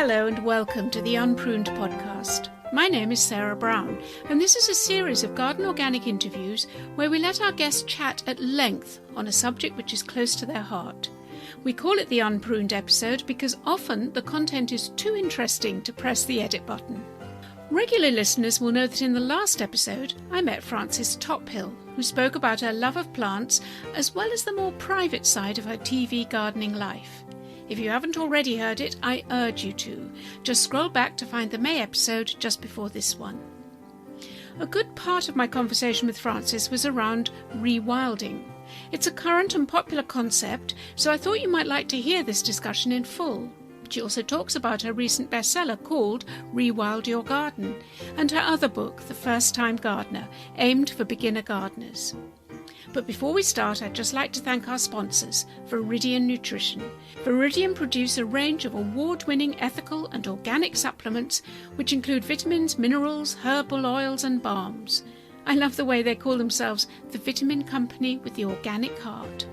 Hello and welcome to the Unpruned podcast. My name is Sarah Brown, and this is a series of garden organic interviews where we let our guests chat at length on a subject which is close to their heart. We call it the Unpruned episode because often the content is too interesting to press the edit button. Regular listeners will know that in the last episode I met Frances Tophill, who spoke about her love of plants as well as the more private side of her TV gardening life. If you haven't already heard it, I urge you to. Just scroll back to find the May episode just before this one. A good part of my conversation with Frances was around rewilding. It's a current and popular concept, so I thought you might like to hear this discussion in full. She also talks about her recent bestseller called Rewild Your Garden and her other book, The First Time Gardener, aimed for beginner gardeners. But before we start, I'd just like to thank our sponsors, Viridian Nutrition. Viridian produce a range of award-winning ethical and organic supplements which include vitamins, minerals, herbal oils and balms. I love the way they call themselves the vitamin company with the organic heart.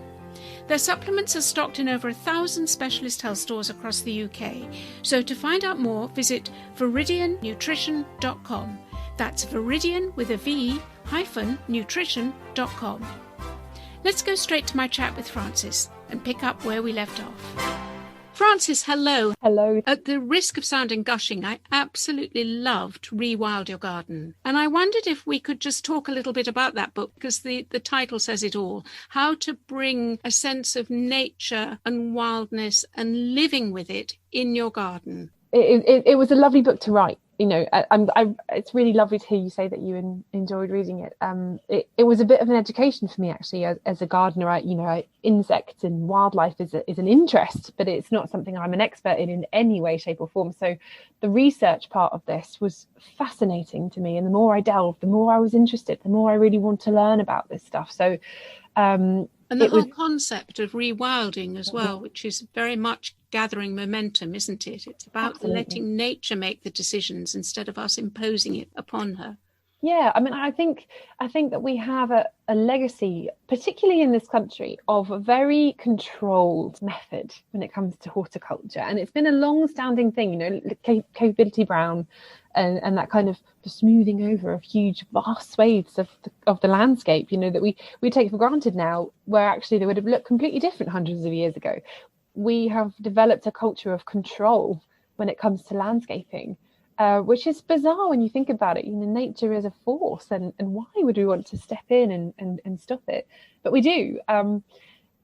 Their supplements are stocked in over 1,000 specialist health stores across the UK. So to find out more, visit viridiannutrition.com. That's Viridian with a V, nutrition.com. Let's go straight to my chat with Frances and pick up where we left off. Frances, hello. Hello. At the risk of sounding gushing, I absolutely loved Rewild Your Garden. And I wondered if we could just talk a little bit about that book, because the title says it all. How to bring a sense of nature and wildness and living with it in your garden. It was a lovely book to write. You know, it's really lovely to hear you say that you enjoyed reading it. It was a bit of an education for me, actually, as a gardener. Insects and wildlife is an interest, but it's not something I'm an expert in any way, shape or form. So the research part of this was fascinating to me. And the more I delved, the more I was interested, the more I really want to learn about this stuff. So and the whole concept of rewilding as well, which is very much gathering momentum, isn't it? It's about Absolutely. letting nature make the decisions instead of us imposing it upon her. Yeah, I mean, I think that we have a legacy, particularly in this country, of a very controlled method when it comes to horticulture. And it's been a long-standing thing, you know, capability brown and that kind of smoothing over of huge, vast swathes of the landscape, you know, that we take for granted now, where actually they would have looked completely different hundreds of years ago. We have developed a culture of control when it comes to landscaping. Which is bizarre when you think about it. You know, nature is a force, and why would we want to step in and stop it? But we do, and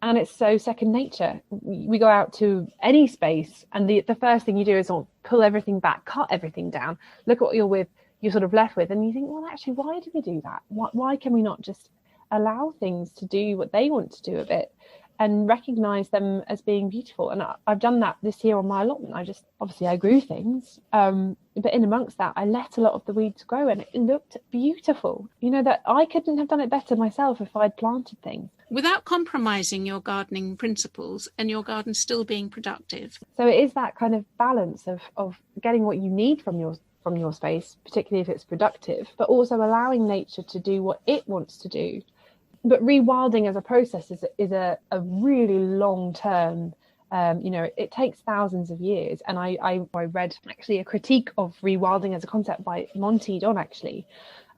it's so second nature. We go out to any space, and the first thing you do is pull everything back, cut everything down, look at what you're sort of left with, and you think, well, actually, why do we do that? Why can we not just allow things to do what they want to do a bit? And recognise them as being beautiful. And I've done that this year on my allotment. I grew things, but in amongst that, I let a lot of the weeds grow, and it looked beautiful. You know, that I couldn't have done it better myself if I'd planted things. Without compromising your gardening principles and your garden still being productive. So it is that kind of balance of getting what you need from your space, particularly if it's productive, but also allowing nature to do what it wants to do. But rewilding as a process is a really long term. It takes thousands of years. And I read actually a critique of rewilding as a concept by Monty Don, actually.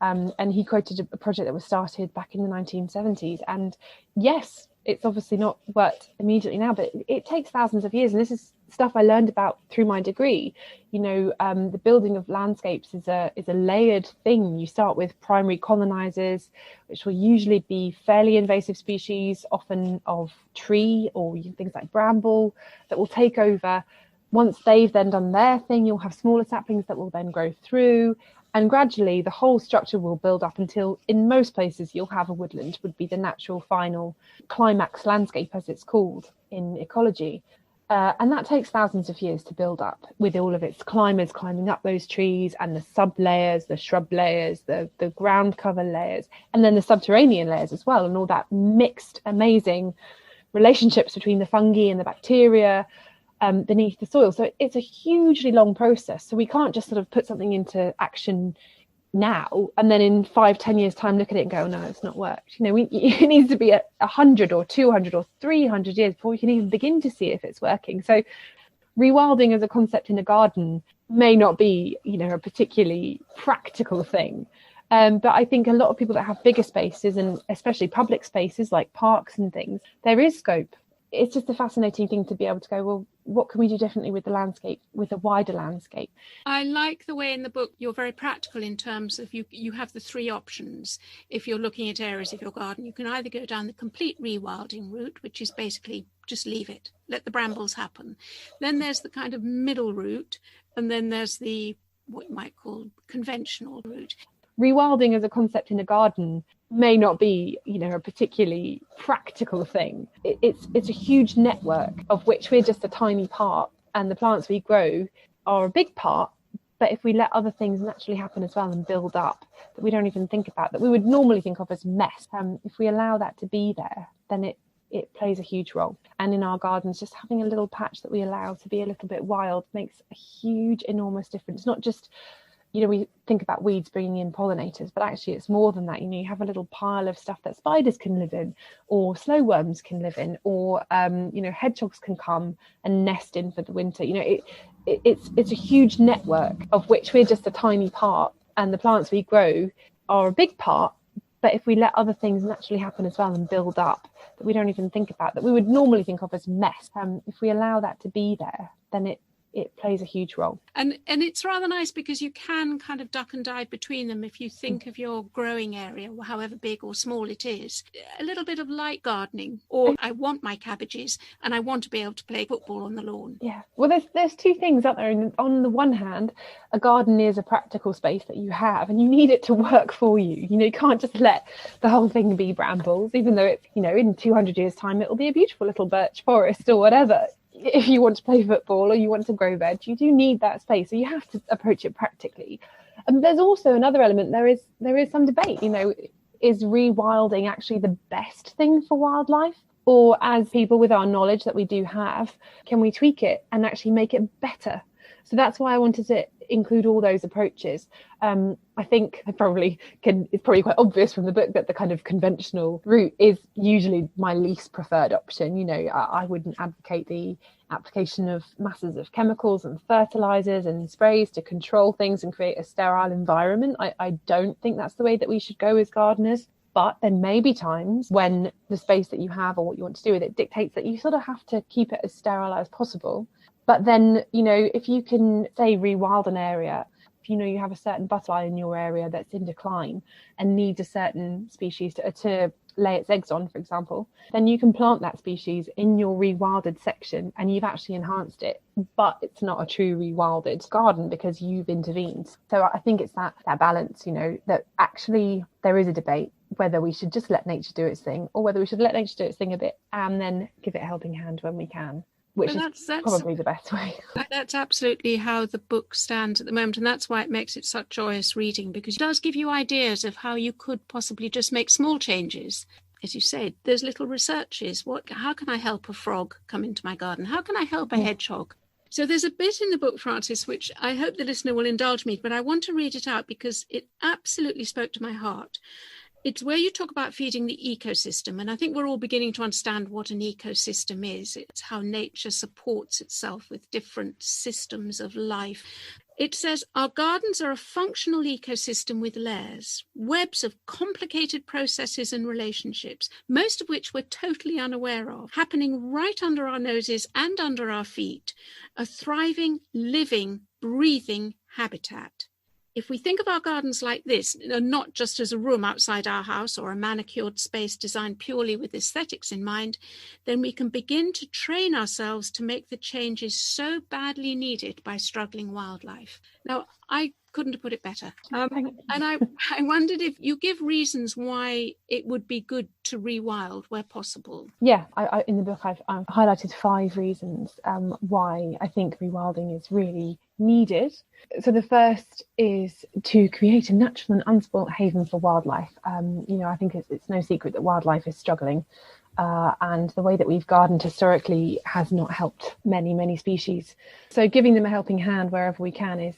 And he quoted a project that was started back in the 1970s. And yes, it's obviously not worked immediately now, but it takes thousands of years. And this is stuff I learned about through my degree. You know, the building of landscapes is a layered thing. You start with primary colonizers, which will usually be fairly invasive species, often of tree or things like bramble, that will take over. Once they've then done their thing, you'll have smaller saplings that will then grow through. And gradually the whole structure will build up until in most places you'll have a woodland, would be the natural final climax landscape, as it's called in ecology. And that takes thousands of years to build up, with all of its climbers climbing up those trees and the sub layers, the shrub layers, the ground cover layers, and then the subterranean layers as well, and all that mixed, amazing relationships between the fungi and the bacteria beneath the soil. So it's a hugely long process. So we can't just sort of put something into action now and then in 5-10 years time look at it and go, no, it's not worked. You know, it needs to be 100 or 200 or 300 years before we can even begin to see if it's working. So Rewilding as a concept in a garden may not be, a particularly practical thing. But I think a lot of people that have bigger spaces, and especially public spaces like parks and things, there is scope. It's just a fascinating thing to be able to go, well, what can we do differently with the landscape, with a wider landscape? I like the way in the book you're very practical in terms of you have the three options. If you're looking at areas of your garden, you can either go down the complete rewilding route, which is basically just leave it, let the brambles happen. Then there's the kind of middle route, and then there's the what you might call conventional route. Rewilding as a concept in a garden may not be, a particularly practical thing. It's a huge network of which we're just a tiny part, and the plants we grow are a big part. But if we let other things naturally happen as well and build up that we don't even think about, that we would normally think of as mess, if we allow that to be there, then it plays a huge role. And in our gardens, just having a little patch that we allow to be a little bit wild makes a huge, enormous difference. Not just, we think about weeds bringing in pollinators, but actually it's more than that. You have a little pile of stuff that spiders can live in, or slow worms can live in, or hedgehogs can come and nest in for the winter. It's a huge network of which we're just a tiny part, and the plants we grow are a big part. But if we let other things naturally happen as well and build up that we don't even think about, that we would normally think of as mess, if we allow that to be there, then it plays a huge role. And it's rather nice because you can kind of duck and dive between them if you think of your growing area, however big or small it is. A little bit of light gardening, or I want my cabbages and I want to be able to play football on the lawn. Yeah, well, there's two things out there. And on the one hand, a garden is a practical space that you have, and you need it to work for you. You can't just let the whole thing be brambles, even though it's, in 200 years' time, it'll be a beautiful little birch forest or whatever. If you want to play football or you want to grow veg, you do need that space. So you have to approach it practically. And there's also another element. There is some debate, is rewilding actually the best thing for wildlife? Or as people with our knowledge that we do have, can we tweak it and actually make it better? So that's why I wanted to include all those approaches. I think it's probably quite obvious from the book that the kind of conventional route is usually my least preferred option. I wouldn't advocate the application of masses of chemicals and fertilizers and sprays to control things and create a sterile environment. I don't think that's the way that we should go as gardeners. But there may be times when the space that you have or what you want to do with it dictates that you sort of have to keep it as sterile as possible. But then, if you can, say, rewild an area, if you have a certain butterfly in your area that's in decline and needs a certain species to lay its eggs on, for example, then you can plant that species in your rewilded section and you've actually enhanced it. But it's not a true rewilded garden because you've intervened. So I think it's that balance, that actually there is a debate whether we should just let nature do its thing or whether we should let nature do its thing a bit and then give it a helping hand when we can. Which is probably the best way. That's absolutely how the book stands at the moment. And that's why it makes it such joyous reading, because it does give you ideas of how you could possibly just make small changes. As you said, there's little researches. How can I help a frog come into my garden? How can I help a hedgehog? So there's a bit in the book, Frances, which I hope the listener will indulge me, but I want to read it out because it absolutely spoke to my heart. It's where you talk about feeding the ecosystem. And I think we're all beginning to understand what an ecosystem is. It's how nature supports itself with different systems of life. It says, our gardens are a functional ecosystem with layers, webs of complicated processes and relationships, most of which we're totally unaware of, happening right under our noses and under our feet, a thriving, living, breathing habitat. If we think of our gardens like this, not just as a room outside our house or a manicured space designed purely with aesthetics in mind, then we can begin to train ourselves to make the changes so badly needed by struggling wildlife. Now, I couldn't have put it better. And I wondered if you give reasons why it would be good to rewild where possible. Yeah, in the book I've highlighted 5 reasons why I think rewilding is really needed. So the first is to create a natural and unspoilt haven for wildlife. I think it's no secret that wildlife is struggling. and the way that we've gardened historically has not helped many species. So giving them a helping hand wherever we can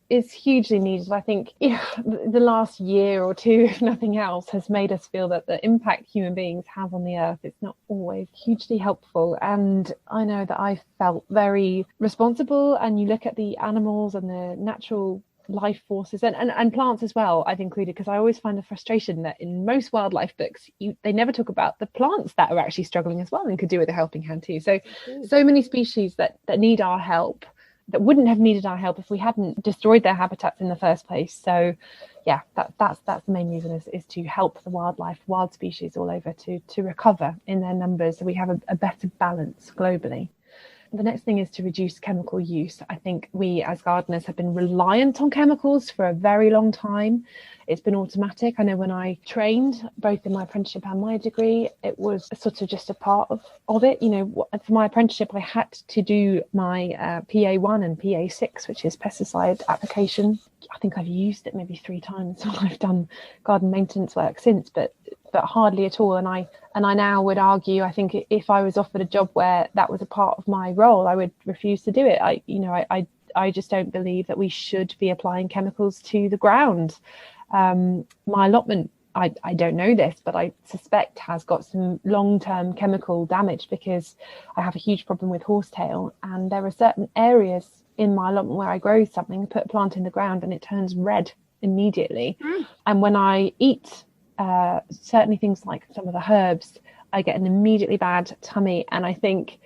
is hugely needed. I think the last year or two, if nothing else, has made us feel that the impact human beings have on the earth is not always hugely helpful. And I know that I felt very responsible, and you look at the animals and the natural life forces and plants as well, I've included, because I always find the frustration that in most wildlife books they never talk about the plants that are actually struggling as well and could do with a helping hand too. So many species that need our help, that wouldn't have needed our help if we hadn't destroyed their habitats in the first place. So yeah, that's the main reason is to help the wild species all over to recover in their numbers, so we have a better balance globally. The next thing is to reduce chemical use. I think we as gardeners have been reliant on chemicals for a very long time. It's been automatic. I know when I trained, both in my apprenticeship and my degree, it was sort of just a part of it. For my apprenticeship, I had to do my PA1 and PA6, which is pesticide application. I think I've used it maybe 3 times when I've done garden maintenance work since, but hardly at all. And I now would argue, I think if I was offered a job where that was a part of my role, I would refuse to do it. I just don't believe that we should be applying chemicals to the ground. My allotment, I don't know this, but I suspect has got some long-term chemical damage, because I have a huge problem with horsetail, and there are certain areas in my allotment where I grow something, put a plant in the ground, and it turns red immediately. And when I eat certainly things like some of the herbs, I get an immediately bad tummy, and I think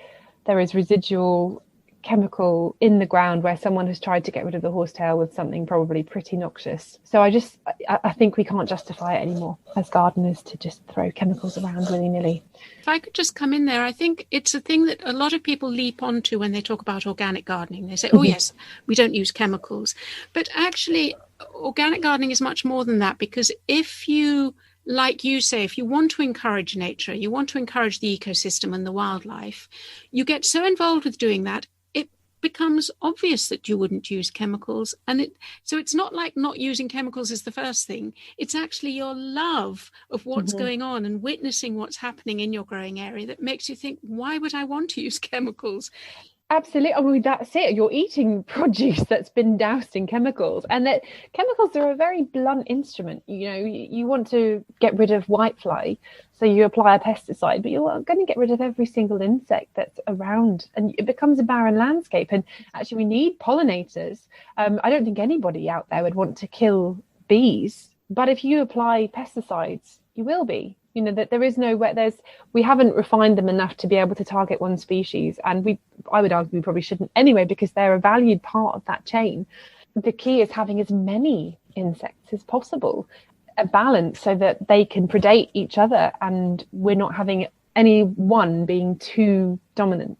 there is residual chemical in the ground where someone has tried to get rid of the horsetail with something probably pretty noxious. So I think we can't justify it anymore as gardeners to just throw chemicals around willy-nilly. If I could just come in there, I think it's a thing that a lot of people leap onto when they talk about organic gardening. They say, oh yes, we don't use chemicals. But actually, organic gardening is much more than that, because if you, like you say, if you want to encourage nature, you want to encourage the ecosystem and the wildlife, you get so involved with doing that, it becomes obvious that you wouldn't use chemicals. And so it's not like not using chemicals is the first thing. It's actually your love of what's going on and witnessing what's happening in your growing area that makes you think, why would I want to use chemicals? Absolutely. I mean, that's it. You're eating produce that's been doused in chemicals, and that chemicals are a very blunt instrument. You want to get rid of whitefly, so you apply a pesticide, but you're going to get rid of every single insect that's around, and it becomes a barren landscape. And actually, we need pollinators. I don't think anybody out there would want to kill bees, but if you apply pesticides, you will be. That there is no way, we haven't refined them enough to be able to target one species, and I would argue we probably shouldn't anyway, because they're a valued part of that chain. The key is having as many insects as possible, a balance, so that they can predate each other and we're not having any one being too dominant.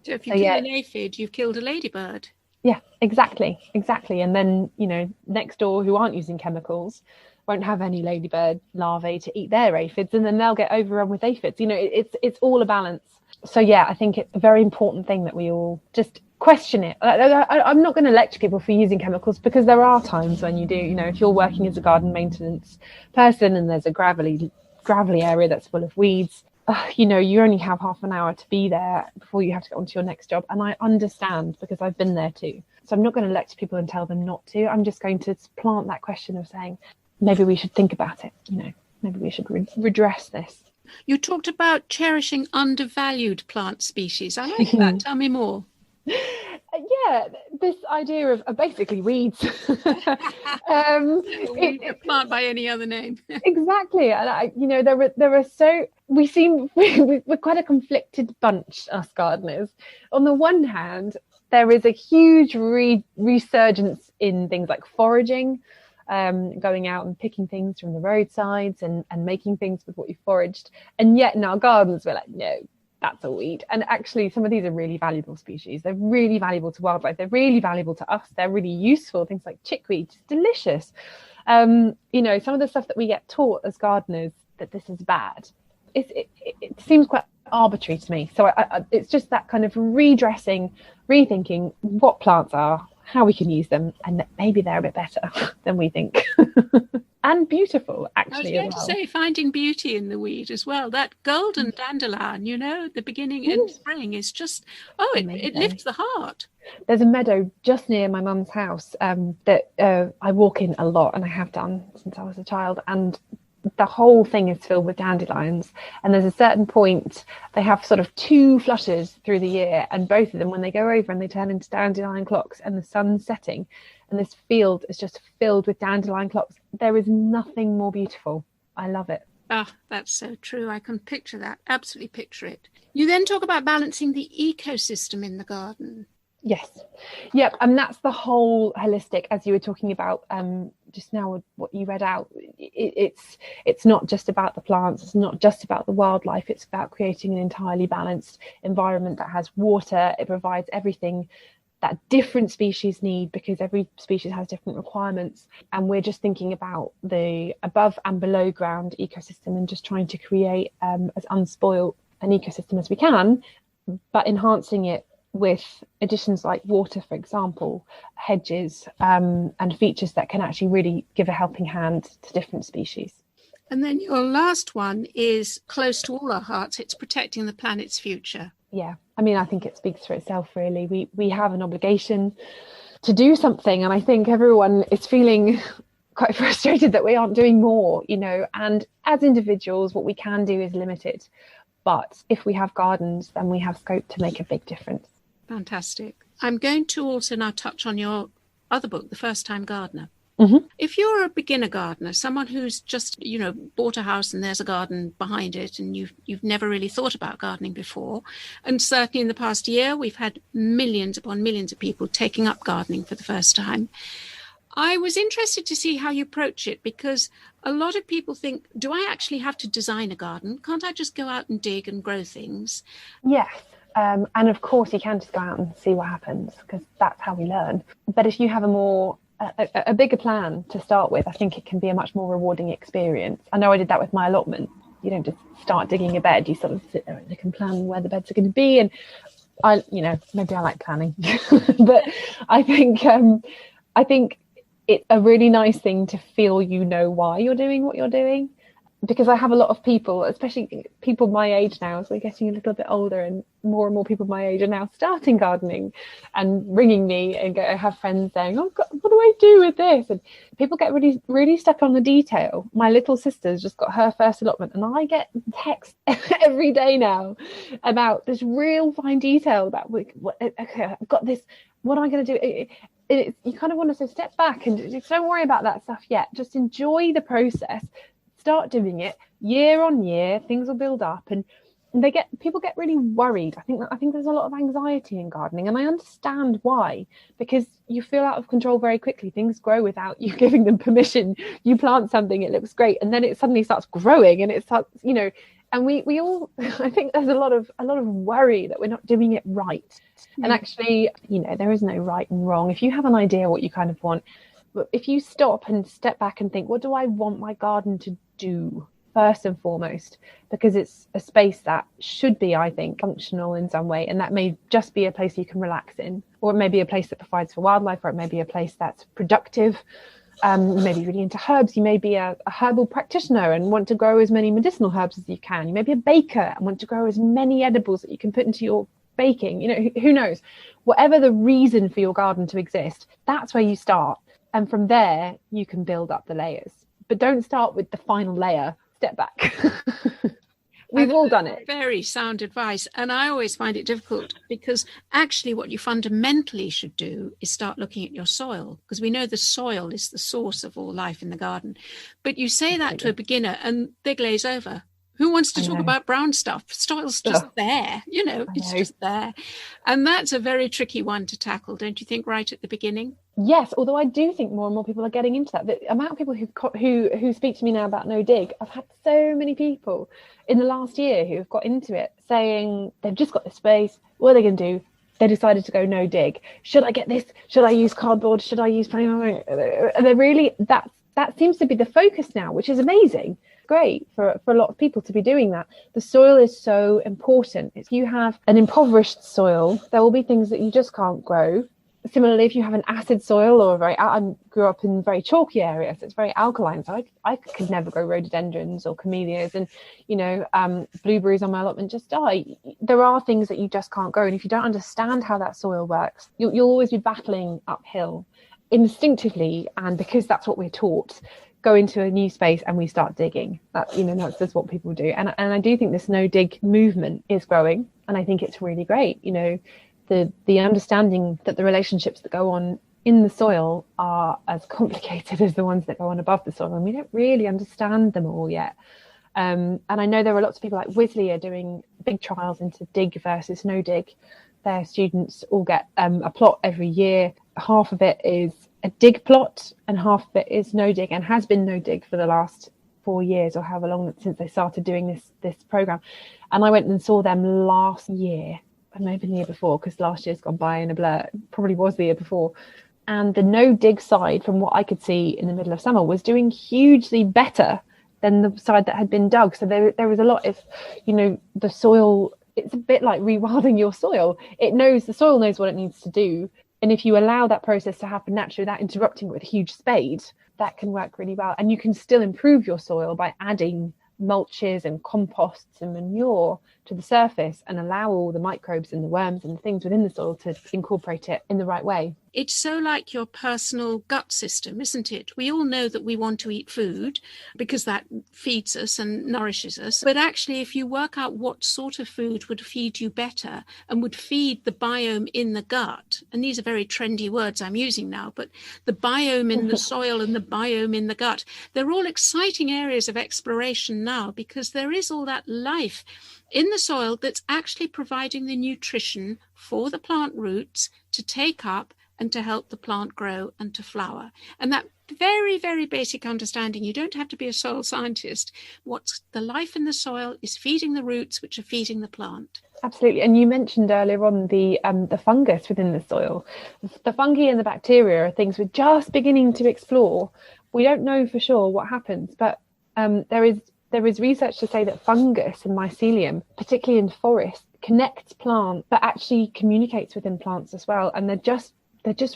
So if you kill an aphid, you've killed a ladybird. Yeah, exactly. And then next door, who aren't using chemicals, won't have any ladybird larvae to eat their aphids, and then they'll get overrun with aphids. It's all a balance. So yeah, I think it's a very important thing that we all just question it. I'm not going to lecture people for using chemicals, because there are times when you do. If you're working as a garden maintenance person and there's a gravelly area that's full of weeds, you only have half an hour to be there before you have to get on to your next job. And I understand, because I've been there too. So I'm not going to lecture people and tell them not to. I'm just going to plant that question of saying, maybe we should think about it. Maybe we should redress this. You talked about cherishing undervalued plant species. I like that. Tell me more. Yeah, this idea of basically weeds. A plant by any other name. Exactly. And we're quite a conflicted bunch, us gardeners. On the one hand, there is a huge resurgence in things like foraging, going out and picking things from the roadsides and making things with what you foraged. And yet in our gardens, we're like, no, that's a weed. And actually, some of these are really valuable species. They're really valuable to wildlife. They're really valuable to us. They're really useful. Things like chickweed, just delicious. Some of the stuff that we get taught as gardeners that this is bad, it seems quite arbitrary to me. So it's just that kind of redressing, rethinking what plants are, how we can use them, and that maybe they're a bit better than we think. And beautiful, actually. I was going to say, finding beauty in the weed as well. That golden dandelion, the beginning in spring is just, it lifts the heart. There's a meadow just near my mum's house that I walk in a lot, and I have done since I was a child, and the whole thing is filled with dandelions. And there's a certain point, they have sort of 2 flushes through the year, and both of them, when they go over and they turn into dandelion clocks and the sun's setting, and this field is just filled with dandelion clocks, there is nothing more beautiful. I love it. Ah, that's so true. I can picture that, absolutely picture it. You then talk about balancing the ecosystem in the garden. Yes. Yep. And that's the whole holistic, as you were talking about just now with what you read out. It's not just about the plants. It's not just about the wildlife. It's about creating an entirely balanced environment that has water. It provides everything that different species need, because every species has different requirements. And we're just thinking about the above and below ground ecosystem, and just trying to create as unspoiled an ecosystem as we can, but enhancing it with additions like water, for example, hedges, and features that can actually really give a helping hand to different species. And then your last one is close to all our hearts. It's protecting the planet's future. Yeah, I mean, I think it speaks for itself, really. We have an obligation to do something, and I think everyone is feeling quite frustrated that we aren't doing more, and as individuals, what we can do is limited. But if we have gardens, then we have scope to make a big difference. Fantastic. I'm going to also now touch on your other book, The First Time Gardener. Mm-hmm. If you're a beginner gardener, someone who's just, bought a house and there's a garden behind it, and you've never really thought about gardening before, and certainly in the past year, we've had millions upon millions of people taking up gardening for the first time. I was interested to see how you approach it, because a lot of people think, do I actually have to design a garden? Can't I just go out and dig and grow things? Yes. And of course, you can just go out and see what happens, because that's how we learn. But if you have a bigger plan to start with, I think it can be a much more rewarding experience. I know I did that with my allotment. You don't just start digging a bed. You sort of sit there and you can plan where the beds are going to be. And maybe I like planning, but I think it's a really nice thing to feel why you're doing what you're doing. Because I have a lot of people, especially people my age now, as we're getting a little bit older, and more people my age are now starting gardening and ringing me, and I have friends saying, oh God, what do I do with this? And people get really, really stuck on the detail. My little sister's just got her first allotment, and I get texts every day now about this real fine detail about, okay, I've got this, what am I going to do? You kind of want to say, step back and just don't worry about that stuff yet. Just enjoy the process. Start doing it year on year. Things will build up, and people get really worried. I think there's a lot of anxiety in gardening, and I understand why, because you feel out of control very quickly. Things grow without you giving them permission. You plant something, it looks great, and then it suddenly starts growing, and it starts, and we all, I think there's a lot of worry that we're not doing it right. And actually, there is no right and wrong. If you have an idea what you kind of want, but if you stop and step back and think, what do I want my garden to do first and foremost? Because it's a space that should be, I think, functional in some way, and that may just be a place you can relax in, or it may be a place that provides for wildlife, or it may be a place that's productive. You may be really into herbs. You may be a herbal practitioner and want to grow as many medicinal herbs as you can. You may be a baker and want to grow as many edibles that you can put into your baking. Who knows? Whatever the reason for your garden to exist, that's where you start. And from there, you can build up the layers. But don't start with the final layer. Step back. We've all done it. Very sound advice. And I always find it difficult, because actually what you fundamentally should do is start looking at your soil, because we know the soil is the source of all life in the garden. But you say that to a beginner and they glaze over. Who wants to talk about brown stuff? Soil's just there, it's just there. And that's a very tricky one to tackle, don't you think, right at the beginning? Yes, although I do think more and more people are getting into that. The amount of people who speak to me now about no dig, I've had so many people in the last year who have got into it saying they've just got this space. What are they going to do? They decided to go no dig. Should I get this? Should I use cardboard? Should I use? And they're really, that seems to be the focus now, which is amazing. Great for a lot of people to be doing that. The soil is so important. If you have an impoverished soil, there will be things that you just can't grow. Similarly, if you have an acid soil or I grew up in very chalky areas, so it's very alkaline. So I could never grow rhododendrons or camellias, and blueberries on my allotment just die. There are things that you just can't grow, and if you don't understand how that soil works, you'll always be battling uphill instinctively. And because that's what we're taught, go into a new space and we start digging. That's just what people do. And I do think this no dig movement is growing, and I think it's really great. The understanding that the relationships that go on in the soil are as complicated as the ones that go on above the soil, and we don't really understand them all yet. And I know there are lots of people like Wisley are doing big trials into dig versus no dig. Their students all get a plot every year. Half of it is a dig plot and half of it is no dig, and has been no dig for the last 4 years or however long since they started doing this program. And I went and saw them last year, and maybe the year before, because last year's gone by in a blur. It probably was the year before. And the no dig side, from what I could see in the middle of summer, was doing hugely better than the side that had been dug. So there was a lot of, the soil, it's a bit like rewilding your soil. The soil knows what it needs to do. And if you allow that process to happen naturally without interrupting it with a huge spade, that can work really well. And you can still improve your soil by adding mulches and composts and manure to the surface and allow all the microbes and the worms and the things within the soil to incorporate it in the right way. It's so like your personal gut system, isn't it? We all know that we want to eat food because that feeds us and nourishes us. But actually, if you work out what sort of food would feed you better and would feed the biome in the gut, and these are very trendy words I'm using now, but the biome in the soil and the biome in the gut, they're all exciting areas of exploration now, because there is all that life in the soil that's actually providing the nutrition for the plant roots to take up and to help the plant grow and to flower. And that very, very basic understanding, you don't have to be a soil scientist. What's the life in the soil is feeding the roots, which are feeding the plant. Absolutely. And you mentioned earlier on the fungus within the soil. The fungi and the bacteria are things we're just beginning to explore. We don't know for sure what happens, but there is research to say that fungus and mycelium, particularly in forests, connects plants, but actually communicates within plants as well. And they're just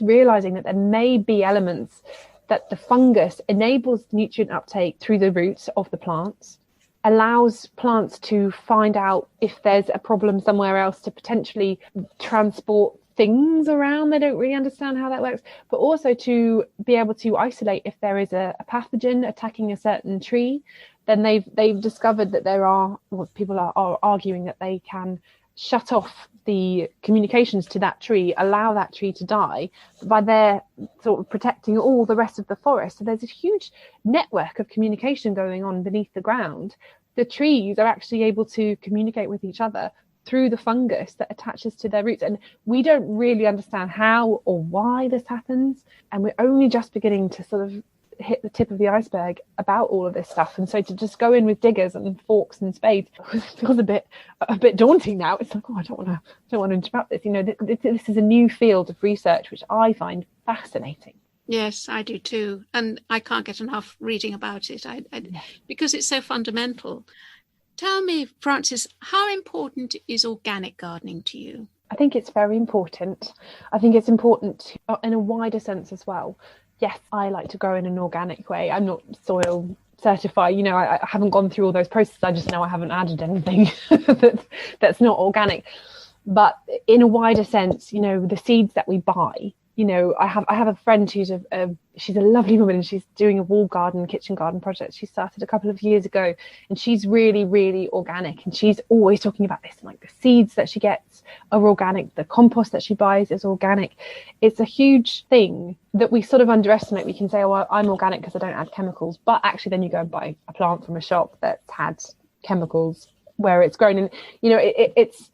realizing that there may be elements that the fungus enables nutrient uptake through the roots of the plants, allows plants to find out if there's a problem somewhere else to potentially transport things around. They don't really understand how that works, but also to be able to isolate if there is a pathogen attacking a certain tree. Then they've discovered that people are arguing that they can shut off the communications to that tree, allow that tree to die by their sort of protecting all the rest of the forest. So there's a huge network of communication going on beneath the ground. The trees are actually able to communicate with each other through the fungus that attaches to their roots. And we don't really understand how or why this happens. And we're only just beginning to sort of hit the tip of the iceberg about all of this stuff. And so to just go in with diggers and forks and spades feels a bit daunting now. It's like, I don't want to interrupt this. This is a new field of research which I find fascinating. Yes, I do too, and I can't get enough reading about it because it's so fundamental. Tell me, Frances, how important is organic gardening to you? I think it's very important. I think it's important in a wider sense as well. Yes, I like to grow in an organic way. I'm not soil certified. I haven't gone through all those processes. I just know I haven't added anything that's not organic. But in a wider sense, the seeds that we buy, I have a friend who's she's a lovely woman, and she's doing a wall garden, kitchen garden project she started a couple of years ago, and she's really, really organic, and she's always talking about this, like the seeds that she gets are organic, the compost that she buys is organic. It's a huge thing that we sort of underestimate. We can say, oh, I'm organic because I don't add chemicals, but actually then you go and buy a plant from a shop that's had chemicals where it's grown, and it's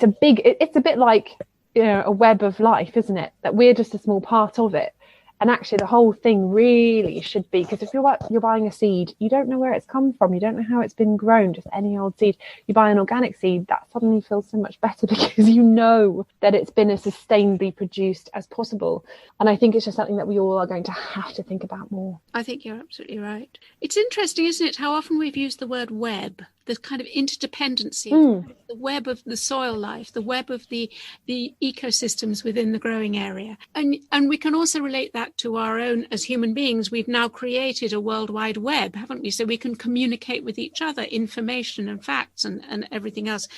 a bit like a web of life, isn't it? That we're just a small part of it. And actually the whole thing really should be, because if you're buying a seed, you don't know where it's come from, you don't know how it's been grown, just any old seed. You buy an organic seed, that suddenly feels so much better because you know that it's been as sustainably produced as possible. And I think it's just something that we all are going to have to think about more. I think you're absolutely right. It's interesting, isn't it, how often we've used the word web the kind of interdependency of the web of the soil life, the web of the ecosystems within the growing area. And we can also relate that to our own as human beings. We've now created a World Wide Web, haven't we? So we can communicate with each other, information and facts and everything else.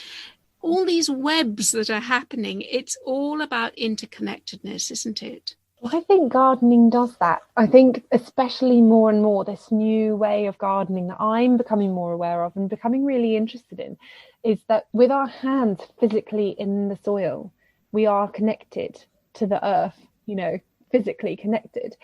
All these webs that are happening, it's all about interconnectedness, isn't it? Well, I think gardening does that. I think especially more and more this new way of gardening that I'm becoming more aware of and becoming really interested in is that with our hands physically in the soil, we are connected to the earth, physically connected.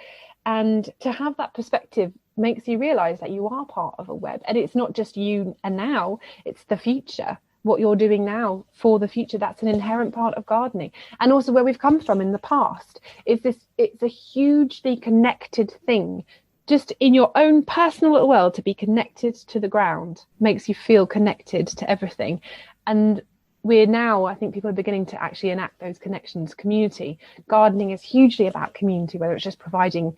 And to have that perspective makes you realize that you are part of a web. And it's not just you and now, it's the future. What you're doing now for the future, that's an inherent part of gardening. And also where we've come from in the past is it's a hugely connected thing. Just in your own personal little world, to be connected to the ground makes you feel connected to everything. And we're now, I think people are beginning to actually enact those connections. Community gardening is hugely about community, whether it's just providing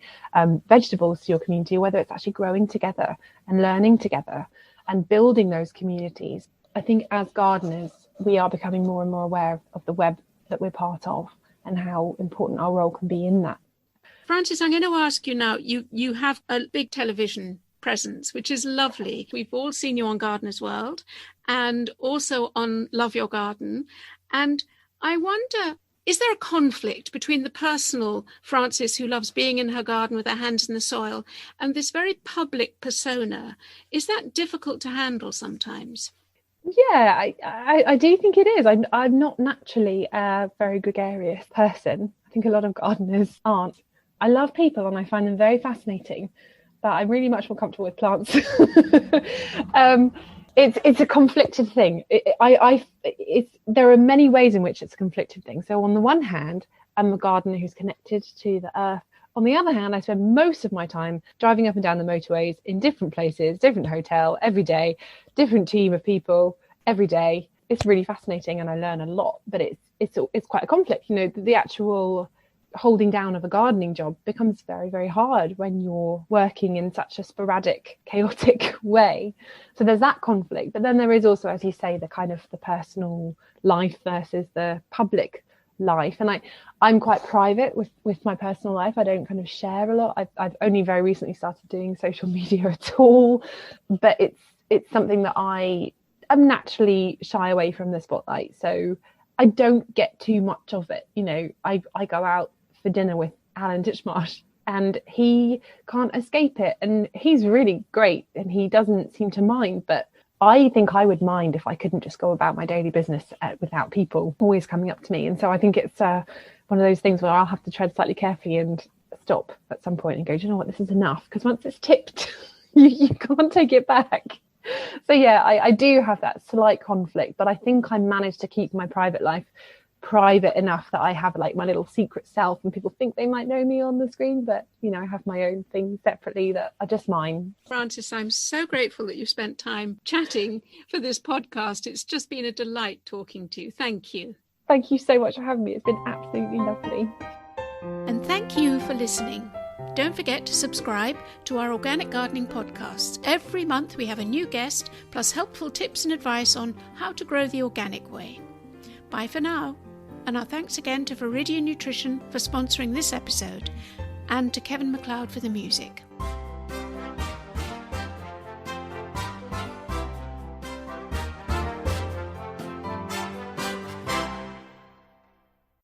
vegetables to your community, or whether it's actually growing together and learning together and building those communities. I think as gardeners, we are becoming more and more aware of the web that we're part of and how important our role can be in that. Frances, I'm going to ask you now, you have a big television presence, which is lovely. We've all seen you on Gardener's World and also on Love Your Garden. And I wonder, is there a conflict between the personal Frances, who loves being in her garden with her hands in the soil, and this very public persona? Is that difficult to handle sometimes? Yeah, I do think it is. I'm not naturally a very gregarious person. I think a lot of gardeners aren't. I love people and I find them very fascinating, but I'm really much more comfortable with plants. It's a conflicted thing. There are many ways in which it's a conflicted thing. So on the one hand, I'm a gardener who's connected to the earth. On the other hand, I spend most of my time driving up and down the motorways in different places, different hotel every day, different team of people every day. It's really fascinating and I learn a lot, but it's quite a conflict. The actual holding down of a gardening job becomes very, very hard when you're working in such a sporadic, chaotic way. So there's that conflict. But then there is also, as you say, the kind of the personal life versus the public life. And I'm quite private with my personal life. I don't kind of share a lot. I've only very recently started doing social media at all, but it's something that I'm naturally shy away from the spotlight. So I don't get too much of it. I go out for dinner with Alan Titchmarsh and he can't escape it. And he's really great and he doesn't seem to mind, but I think I would mind if I couldn't just go about my daily business without people always coming up to me. And so I think it's one of those things where I'll have to tread slightly carefully and stop at some point and go, do you know what, this is enough? Because once it's tipped, you can't take it back. So yeah, I do have that slight conflict, but I think I managed to keep my private life private enough that I have like my little secret self and people think they might know me on the screen, but I have my own things separately that are just mine. Frances, I'm so grateful that you spent time chatting for this podcast. It's just been a delight talking to you. Thank you. Thank you so much for having me. It's been absolutely lovely. And thank you for listening. Don't forget to subscribe to our organic gardening podcasts. Every month we have a new guest, plus helpful tips and advice on how to grow the organic way. Bye for now. And our thanks again to Viridian Nutrition for sponsoring this episode and to Kevin MacLeod for the music.